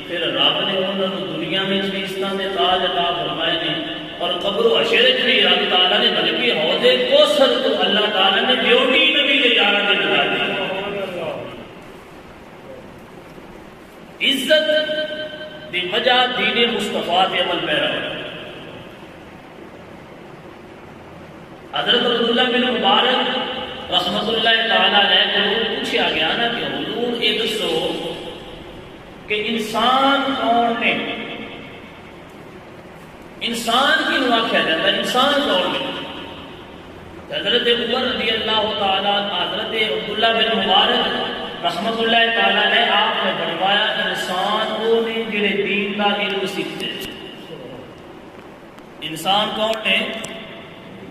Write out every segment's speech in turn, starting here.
پھر رب نے انہوں نے دنیا میں بھی عزتاں دے تاج عطا فرمائے اور شرک بھی اللہ تعالیٰ نے بلکہ حوض کوثر تو اللہ تعالیٰ نے ڈیوٹی نبی کے یارہ نے بتا دی. عزت دی وجہ دین مصطفیٰ کے عمل پیرا. حضرت عبداللہ بن مبارک رحمت اللہ تعالیٰ علیہ کو پوچھا گیا نا کہ حضور یہ دسو کہ انسان کون نے؟ انسان کی آخیا جاتا ہے انسان کون نے؟ حضرت عمر رضی اللہ تعالیٰ حضرت عبداللہ بن مبارک رحمت اللہ تعالیٰ نے آپ نے فرمایا انسان وہ نے جڑے دین کا علم سیکھتے. انسان کون نے؟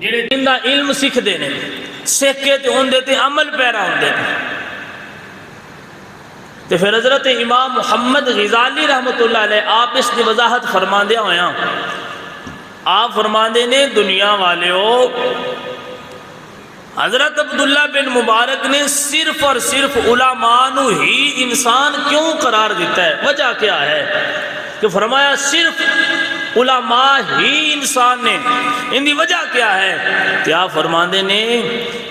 جڑے دین کا علم سیکھتے ہیں، سیکھ کے تے اون دے تے عمل پیرا ہوندے نے. تے پھر حضرت امام محمد غزالی رحمت اللہ علیہ آپ اس کی وضاحت فرماندے ہویا آپ فرماندے نے دنیا والیو حضرت عبداللہ بن مبارک نے صرف اور صرف علماء نو ہی انسان کیوں قرار دیتا ہے؟ وجہ کیا ہے کہ فرمایا صرف علماء ہی انسان نے. ان دی وجہ کیا ہے؟ کیا فرماندے نے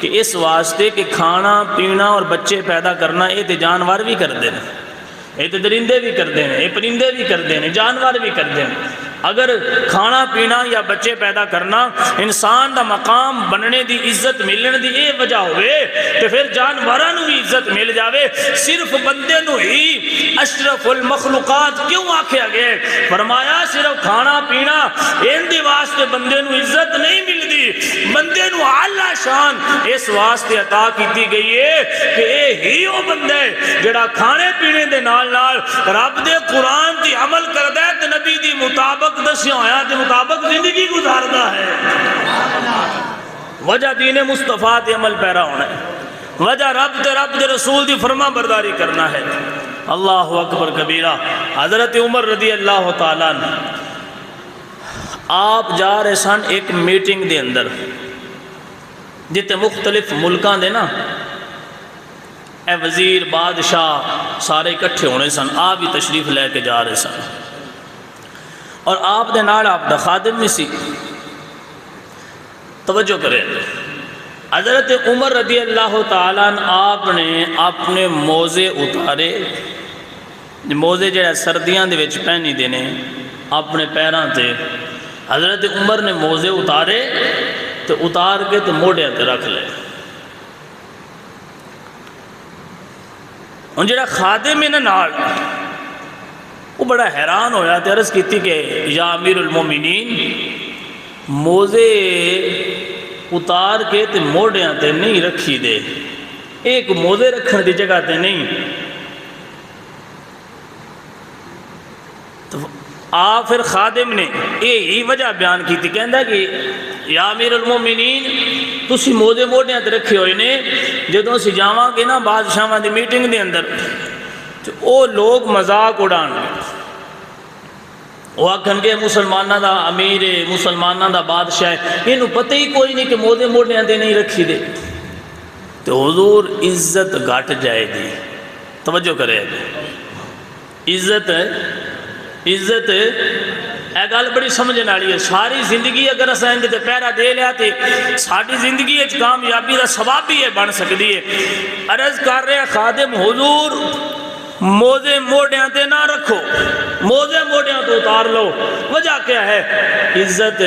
کہ اس واسطے کہ کھانا پینا اور بچے پیدا کرنا یہ تے جانور بھی کردے ہیں، یہ تے درندے بھی کردے ہیں، یہ پرندے بھی کردے ہیں، جانور بھی کردے ہیں. اگر کھانا پینا یا بچے پیدا کرنا انسان دا مقام بننے دی عزت ملنے دی اے وجہ ہوئے تو پھر جانوراں بھی عزت مل جاوے. صرف بندے نو ہی اشرف المخلوقات کیوں آکھیا گئے؟ فرمایا صرف کھانا پینا ان دی واسطے بندے نو عزت نہیں ملدی، بندے نو اعلیٰ شان اس واسطے عطا کیتی گئی ہے کہ اے ہی وہ بندہ ہے جڑا کھانے پینے دے نال نال رب دے قرآن دی عمل کردا ہے تے نبی دی مطابق دسیا ہویا دے مطابق زندگی گزاردا ہے. وجہ دین مصطفیٰ تے عمل پیرا ہونا ہے، وجہ رب دے رسول دی فرما برداری کرنا ہے. اللہ اکبر کبیرہ. حضرت عمر رضی اللہ تعالیٰ عنہ آپ جا رہے سن ایک میٹنگ دے اندر جتے مختلف ملکاں دے نا اے وزیر بادشاہ سارے اکٹھے ہونے سن. آپ بھی تشریف لے کے جا رہے سن اور آپ دے نال آپ دا خادم بھی سی. توجہ کرے حضرت عمر رضی اللہ تعالیٰ عنہ آپ نے اپنے موزے اتارے، موزے جڑے سردیاں دے وچ پہنی دینے اپنے پیراں تے. حضرت عمر نے موزے اتارے تو اتار کے تو موڑے تے رکھ لے. ان جڑا خادم ہے نا نال وہ بڑا حیران ہویا تے عرض کیتی کہ یا امیر المومنین موزے اتار کے تے موڑیاں تے نہیں رکھی دے، ایک موزے رکھن دی جگہ تے نہیں. تو آپ پھر خادم نے یہی وجہ بیان کی تھی، کہندا کہ یا امیر المومنین تسی موزے موڑیاں تے رکھے ہوئے نے، جدوں اسی جاواں گے نا بادشاہاں دی میٹنگ دے اندر تو وہ لوگ مذاق اڑان گے، وہ آکھن گے مسلمانہ دا امیر ہے، مسلمانہ دا بادشاہ ہے، انہوں پتہ ہی کوئی نہیں کہ موزے موڑیاں تے نہیں رکھی دے. تو حضور عزت گھٹ جائے گی. توجہ کرے عزت اے گل بڑی سمجھنے والی ہے. ساری زندگی اگر اساں اندے تے پیرا دے لیا تے ساری زندگی وچ کامیابی دا سبب بھی بن سکتی ہے. عرض کر رہے خادم حضور موزے موڑیاں تے نہ رکھو، موزے موڑیاں تو اتار لو. وجہ کیا ہے؟ عزت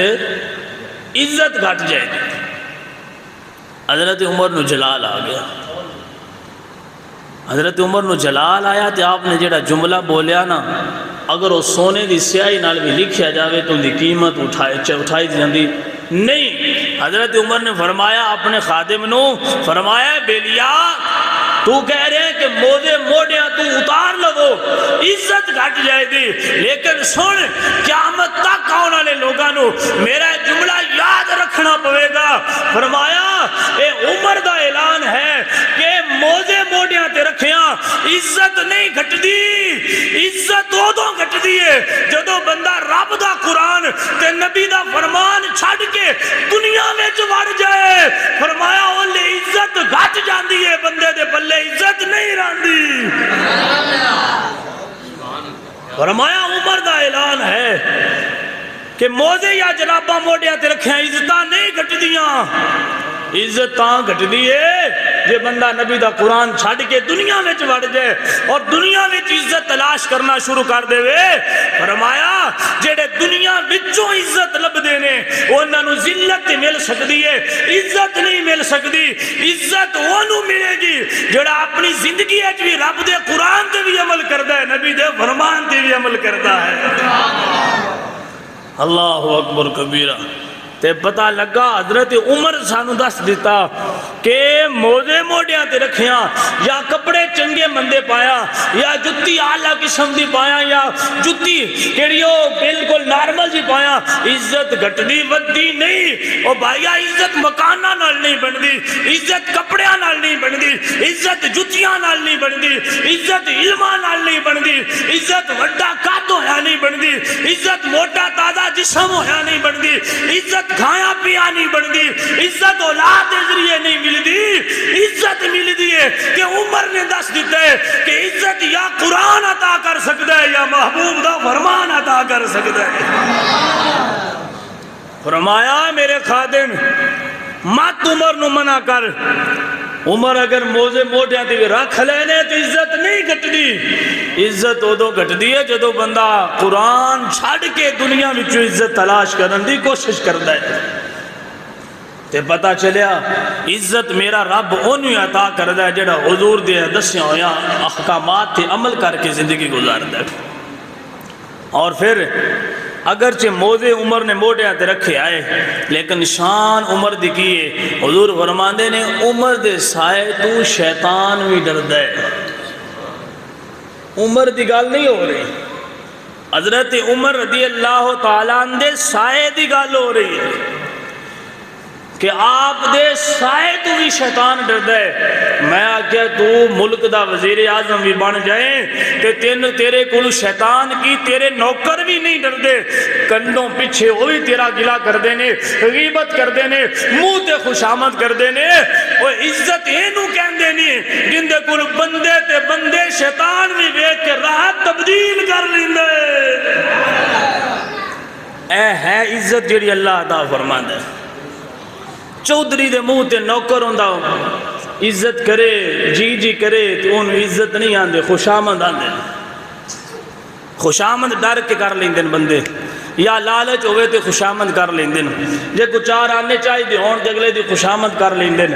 گھٹ جائے گی. حضرت عمر نو جلال آ گیا. حضرت عمر نو جلال آیا تے آپ نے جڑا جملہ بولیا نا اگر وہ سونے دی سیاہی نال بھی لکھیا جاوے تو ان دی قیمت اٹھائی جاندی نہیں. حضرت عمر نے فرمایا اپنے خادم نو فرمایا بیلیا تو کہہ رہے ہیں کہ موزے موڑیاں تو اتار لو عزت گھٹ جائے گی، لیکن سن قیامت تک آنے والے لوگاں نو میرا جملہ یاد رکھنا پڑے گا. فرمایا اے عمر دا اعلان ہے کہ موزے موڑیاں تے رکھیاں عزت نہیں گھٹ دی. عزت ادوں گھٹ دی ہے جدوں بندہ رب دا قرآن تے نبی دا فرمان چھڈ کے دنیا وچ وڑ جائے. فرمایا اولے عزت گھٹ جاندی ہے، بندے دے بلے عزت نہیں رہندی. فرمایا عمر دا اعلان ہے کہ موزے یا جراباں موڈیاں تے رکھیں عزتاں نہیں گھٹدیاں، عزت تاں گھٹدی ہے جے بندہ نبی دا قرآن چھڑ کے دنیا میں وڑ جائے اور دنیا میں عزت تلاش کرنا شروع کر دے وے۔ فرمایا جڑے دنیا وچوں عزت لب دینے انہاں نوں ذلت مل سکدی ہے، عزت نہیں مل سکدی۔ عزت اونوں ملے گی جڑا اپنی زندگی وچ بھی رب دے قرآن تے بھی عمل کردا ہے، نبی دے فرمان تے بھی عمل کردا ہے۔ اللہ اکبر کبیرہ۔ تے پتہ لگا حضرت عمر سانو دس دیتا کہ موزے موڈیاں تے رکھیاں یا کپڑے چنگے مندے پایا یا جتی اعلیٰ قسم دی پایا یا جتی کیڑیو بالکل نارمل جی پایا، عزت گھٹدی ودی نہیں۔ او بھائیا عزت مکانہ نال نہیں بندی، عزت کپڑیاں نال نہیں بندی، عزت جتیاں نال نہیں بندی، عزت علماں نال نہیں بندی، عزت وڈا قد ہویا نہیں بندی، عزت موٹا تازہ جسم ہویا نہیں بندی، عزت کھایا پیا نہیں بندی، عزت اولاد کے ذریعے نہیں ملدی۔ عزت ملدی ہے کہ عمر نے دس دیتا ہے کہ عزت یا قرآن عطا کر سکتا ہے یا محبوب دا فرمان عطا کر سکتا ہے۔ فرمایا میرے خادم مت عمر نو منع کر، عمر اگر موزے موڈیاں تے رکھ لینے تو عزت نہیں گھٹدی۔ عزت ادو گھٹدی ہے جدو بندہ قرآن چھڑ کے دنیا میں عزت تلاش کرنے دی کوشش کرتا ہے۔ تے پتہ چلیا عزت میرا رب انہی عطا کردا ہے جڑا حضور دے دسیاں ہویا احکامات تے عمل کر کے زندگی گزاردا ہے۔ اور پھر اگرچہ موزے عمر نے موڈیاں تے رکھے آئے لیکن شان عمر دی کیے، حضور فرماندے نے عمر دے سائے تو شیطان بھی ڈردا ہے۔ عمر دی گل نہیں ہو رہی، حضرت عمر رضی اللہ تعالیٰ عنہ دے سائے دی گل ہو رہی ہے کہ آپ دے سائے تو بھی شیطان ڈردا ہے۔ میں آکھیا تو ملک دا وزیر اعظم بھی بن جائیں کہ تیرے کول شیطان کی تیرے نوکر بھی نہیں ڈردے، کنڈوں پیچھے وہ بھی تیرا گلا کر دینے، غیبت کر دینے، منہ تے خوشامد کر دینے۔ وہ عزت اینو کہن دینی جن دے کول بندے تے بندے شیطان بھی ویکھ کے راہ تبدیل کر لیندے۔ اے ہے عزت جڑی اللہ عطا فرماندا ہے۔ چودھری دے منہ تے نوکر ہوندا عزت کرے جی جی کرے تو ان عزت نہیں آندے، خوشامد آندے۔ خوشامد ڈر کے کر لیندے بندے، یا لالچ ہوئے تے خوشامد کر لیندے، جے کو چار آنے چاہی دے ہون تے اگلے دی خوشامد کر لیندے۔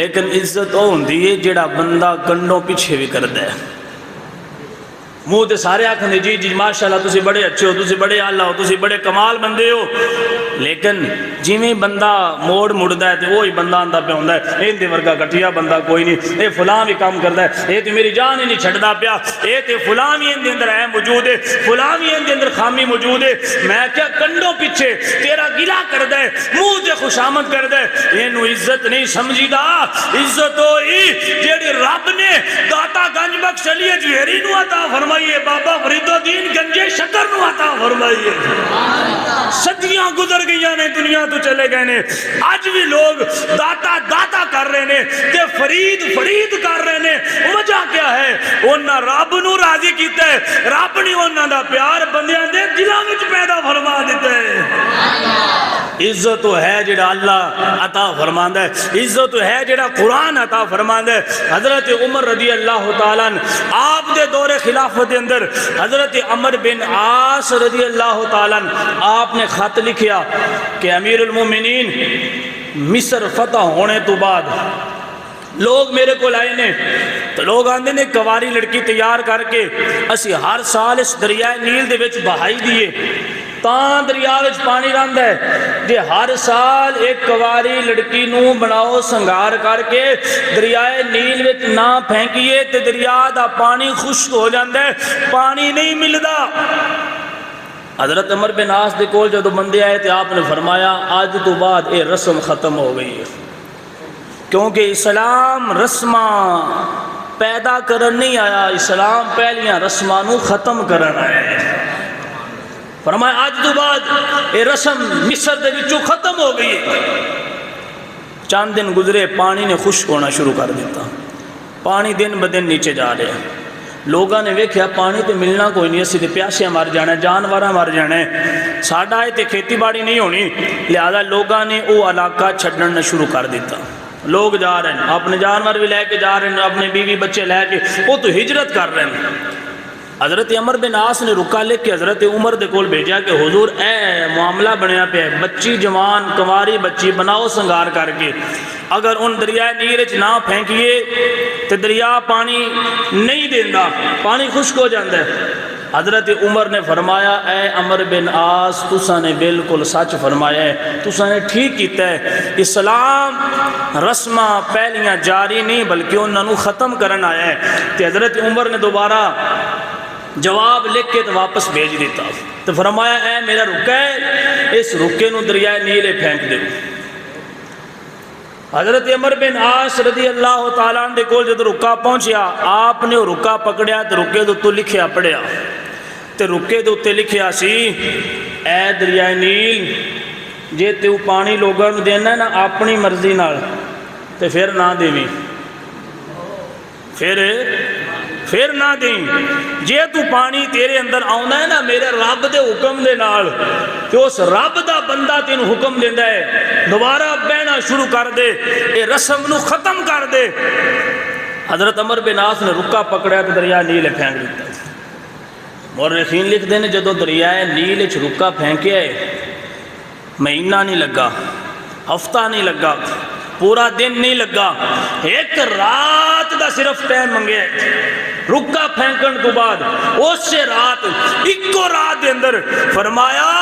لیکن عزت او ہوندی ہے جڑا بندہ کنڈوں پیچھے بھی کردا ہے۔ منہ تے سارے آکھنے جی جی ماشاءاللہ تسی بڑے اچھے ہو، تسی بڑے اعلیٰ ہو، تسی بڑے کمال بندے ہو، لیکن جویں بندہ موڑ مڑدا ہے تے وہی بندہ آندا پیا ہوندا ہے ایں دے ورگا گھٹیا بندہ کوئی نہیں، اے فلاں بھی کام کردا ہے، اے تے میری جان ہی نہیں چھڑدا پیا، اے تے فلاں بھی ان دے اندر ہے موجود ہے، فلاں بھی ان دے اندر خامی موجود ہے۔ میں کیا کنڈوں پیچھے تیرا گلا کردا ہے، منہ تے خوشامد کردا ہے، اینو عزت نہیں سمجھدا۔ عزت ہوئی جیڑی رب نے داتا گنج بخش علی اجویری نو عطا فرمائیے، بابا فرید الدین گنجے شکر نو عطا فرمائیے۔ صدیاں گزر گئیاں نے، دنیا تو چلے گئے نے، آج بھی لوگ داتا داتا کر رہے نے تے فرید فرید کر رہے نے۔ وجہ کیا ہے؟ انہاں رب نو راضی کیتا ہے، رب نے انہاں دا پیار بندیاں دے دلاں وچ پیدا فرما دیتا ہے۔ عزت تو ہے جڑا اللہ عطا فرماندا ہے، عزت تو ہے جڑا قرآن عطا فرماندا ہے۔ حضرت عمر رضی اللہ تعالیٰ عنہ آپ دے دور خلافت دے اندر حضرت عمر بن عاص رضی اللہ تعالیٰ عنہ آپ نے خط لکھیا کہ امیر المومنین مصر فتح ہونے تو بعد لوگ میرے کو لائے نے تو لوگ آندے نے کواری لڑکی تیار کر کے اسی ہر سال اس دریائے نیل دے وچ بہائی دیے تاں دریا وچ پانی رہندا ہے، جے ہر سال ایک کواری لڑکی نو بناؤ سنگار کر کے دریائے نیل وچ نہ پھینکیے تے دریا دا پانی خشک ہو جاندا ہے، پانی نہیں ملدا۔ حضرت عمر بن عاص دے کول جدوں بندے آئے تے آپ نے فرمایا آج تو بعد اے رسم ختم ہو گئی ہے، کیونکہ اسلام رسماں پیدا کرن نہیں آیا، اسلام پہلیاں رسماں نو ختم کرن آیا ہے۔ فرمایا آج تو بعد یہ رسم مصر دے وچوں ختم ہو گئی ہے۔ چند دن گزرے، پانی نے خشک ہونا شروع کر دیتا، پانی دن بدن نیچے جا رہے ہیں، لوگوں نے ویکھیا پانی تو ملنا کوئی نہیں، اسی تے پیاسے مر جانا ہے، جانوراں مر جانا ہے، ساڈا تے کھیتی باڑی نہیں ہونی، لہذا لوگوں نے وہ علاقہ چھڈنا شروع کر دیتا۔ لوگ جا رہے ہیں، اپنے جانور بھی لے کے جا رہے ہیں، اپنے بیوی بچے لے کے، وہ تو ہجرت کر رہے ہیں۔ حضرت عمر بن عاص نے رکا لکھ کے حضرت عمر دے کول بھیجا کہ حضور اے معاملہ بنیا پہ بچی جوان کنواری بچی بناؤ سنگار کر کے، اگر ان دریائے نیل وچ نہ پھینکیے تو دریا پانی نہیں دیندا، پانی خشک ہو جاتا ہے۔ حضرت عمر نے فرمایا اے عمر بن عاص تساں نے بالکل سچ فرمایا ہے، تساں نے ٹھیک کیتا ہے، اسلام رسماں پہلیاں جاری نہیں بلکہ انہاں نو ختم کرن آیا ہے۔ تے حضرت عمر نے دوبارہ جواب لکھ کے تو واپس بھیج دیتا، تو فرمایا اے میرا رکا ہے، اس رکے نو دریائے نیلے پھینک دے۔ حضرت عمر بن عاص رضی اللہ تعالیٰ عنہ دے کول جب رکا پہنچیا، آپ نے وہ رکا پکڑیا تو رکے دے تو لکھیا پڑھیا، تو رکے دے تے لکھیا سی اے دریائے نیل جے تو پانی لوگوں نو دینا ہے نا اپنی مرضی نال تو پھر نہ دیویں، پھر نہ دیں، جے تو پانی تیرے اندر آنا ہے نا میرے رب دے حکم دے نال تو اس رب دا بندہ تین حکم دینا ہے دوبارہ بہنا شروع کر دے، اے رسم نو ختم کر دے۔ حضرت عمر بن عاص نے رکا پکڑیا تو دریا نیل پھینک دیتا۔ مورخین لکھ دے نے جدو دریائے نیل وچ رکا پھینکیا ہے، مہینہ نہیں لگا، ہفتہ نہیں لگا، پورا دن نہیں لگا، ایک رات دا صرف ٹائم منگے رکا پھینکن تو بعد اس سے رات ایکو رات دے اندر فرمایا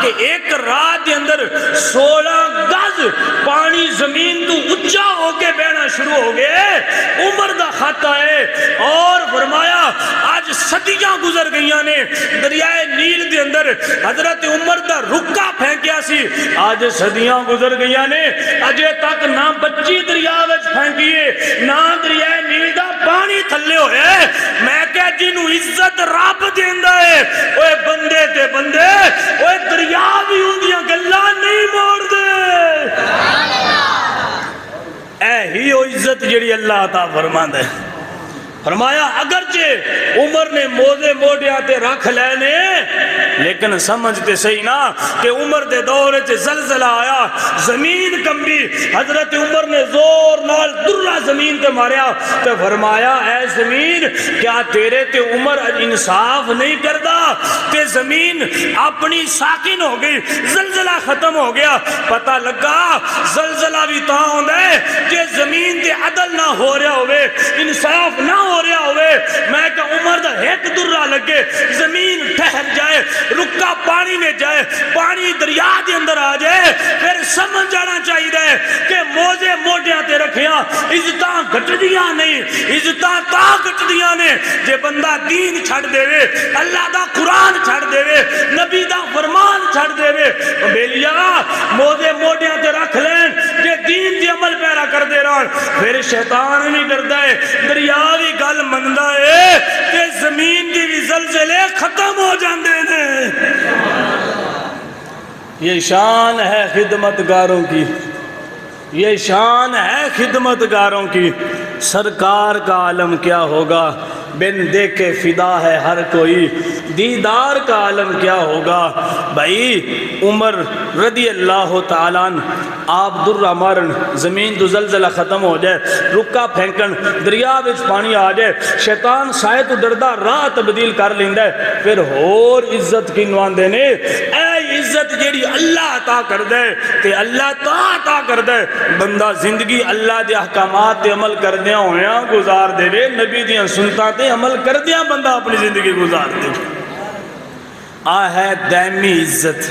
کہ ایک رات دے اندر 16 گز پانی زمین تو اچھا ہو کے بہنا شروع ہو گئے۔ عمر دا خط آئے اور فرمایا آج صدیاں گزر گئیاں نے دریائے نیل دے اندر حضرت عمر دا رکا پھینکیا سی، آج صدیاں گزر گئیاں نے اجے تک نہ بچی دریا وچ پھینکیے نہ دریائے نیل دا پانی تھلے ہوئے۔ میں کہا جنہوں عزت رب دیندہ ہے اوے بندے تے بندے اوے دریا بھی ہوندیاں گلہ نہیں موڑ دے، اے ہی او عزت جڑی اللہ عطا فرماندہ ہے۔ فرمایا اگرچہ عمر نے موزے موڈیاں تے رکھ لینے لیکن سمجھتے صحیح نا کہ عمر دے دورے چے زلزلہ آیا، زمین کمبی، حضرت عمر نے زور نال درہ زمین تے ماریا تو فرمایا اے زمین کیا تیرے تے عمر انصاف نہیں کردہ، تے زمین اپنی ساکن ہو گئی، زلزلہ ختم ہو گیا۔ پتہ لگا زلزلہ بھی تاں ہوندہ ہے کہ زمین تے عدل نہ ہو رہا ہوئے، انصاف نہ ہو رہا ہوئے، میں کہ عمر دا ایک درہ لگے، زمین ٹھہر جائے، رکا پانی میں جائے، پانی دریا دے اندر آ جائے، پھر سمجھ جانا چاہیے کہ موزے موڈیاں تے رکھیاں عزتاں گھٹ دیاں نہیں، عزتاں تا گھٹ دیاں نے جے بندہ دین چھڑ دے وے، اللہ دا قرآن چھڑ دے وے، نبی دا فرمان چھڑ دے وے۔ بیلیا موزے موڈیاں تے رکھ لین جے دین دی عمل پیرا کر دے رہن پھر شیطان نہیں کرتا ہے، دریا بھی گل مندہ ہے کہ زمین دی بھی زلزلے ختم ہو جاندے نے۔ یہ شان ہے خدمتگاروں کی، یہ شان ہے خدمتگاروں کی، سرکار کا عالم کیا ہوگا، بن دیکھے فدا ہے ہر کوئی، دیدار کا عالم کیا ہوگا۔ بھائی عمر رضی اللہ تعالیٰ عنہ آپ درہ مارن، زمین تو زلزلہ ختم ہو جائے، رکا پھینکن، دریا وچ پانی آ جائے، شیطان سائے تو دردہ راہ تبدیل کر لیندہ ہے، پھر اور عزت کی نوان دینے، اے عزت جیڑی اللہ عطا کر دے تے اللہ تا عطا کر دے، بندہ زندگی اللہ دے احکامات تے عمل کر دیا ہویاں گزار دے وے، نبی دیاں سنتاں تے عمل کر دیا بندہ اپنی زندگی گزار دے۔ آ ہے دائمی عزت،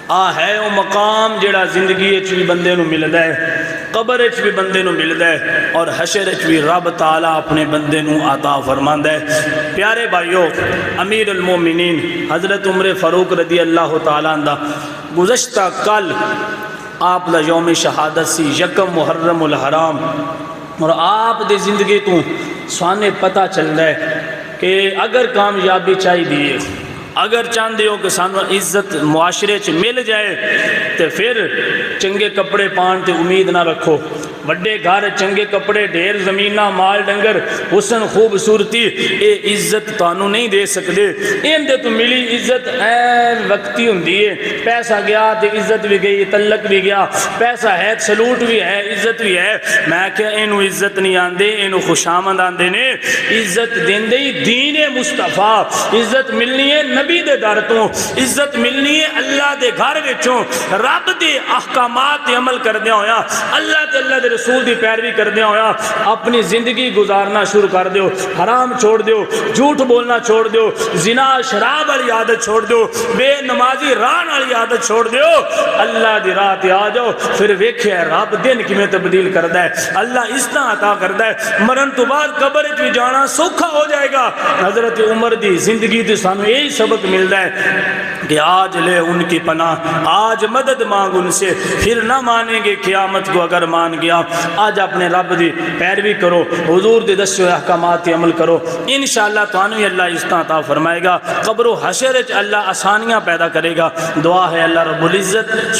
آ ہے وہ مقام جڑا زندگی اچھ بھی بندے نو ملدا ہے، قبر اچھ بھی بندے نو ملدا ہے، اور حشر اچھ بھی رب تعالیٰ اپنے بندے نو عطا فرماندا ہے۔ پیارے بھائیو، امیر المومنین حضرت عمر فاروق رضی اللہ تعالیٰ عنہ گزشتہ کل آپ دا یوم شہادت سی، یکم محرم الحرام، اور آپ دی زندگی تو سوانے پتہ چل رہا ہے کہ اگر کامیابی چاہی دیئے، اگر چاندے ہو کہ سانو عزت معاشرے چ مل جائے تو پھر چنگے کپڑے پان تے امید نہ رکھو، وڈے گھر چنگے کپڑے ڈھیر زمیناں مال ڈنگر حسن خوبصورتی اے عزت تانوں نہیں دے سکدے ان دے تو ملی عزت این وقتی ہوندی ہے پیسہ گیا تے عزت بھی گئی تعلق بھی گیا پیسہ ہے سلوٹ بھی ہے عزت بھی ہے میں کہ اینو عزت نہیں آندے اینو خوشامد آندے نے عزت دیندے ہی دین مصطفیٰ عزت ملنی ہے نبی دے در تو عزت ملنی ہے اللہ دے گھر وچوں رب دے احکامات تے عمل کردیا ہویا اللہ تے اللہ دے رسول دی پیروی کردیا ہویا اپنی زندگی گزارنا شروع کر دیو حرام چھوڑ دیو جھوٹ بولنا چھوڑ دیو زنا شراب والی عادت چھوڑ دیو بے نمازی ران والی عادت چھوڑ دیو اللہ دی راہ تے آ جاؤ پھر ویکھیا رب دن کیویں تبدیل کردا ہے اللہ اس طرح عطا کردا ہے مرن تو بعد قبر وچ بھی جانا سوکھا ہو جائے گا حضرت عمر دی زندگی تے سانوں یہی سبق ملدا ہے کہ آج لے ان کی پناہ آج مدد مانگ ان سے پھر نہ مانیں گے قیامت کو اگر مان گیا آج اپنے رب دی پیروی کرو حضور دے دسے ہوئے احکامات تے عمل کرو انشاءاللہ تانوں اللہ اس طرح عطا فرمائے گا قبر و حشر وچ اللہ آسانیاں پیدا کرے گا دعا ہے اللہ رب العزت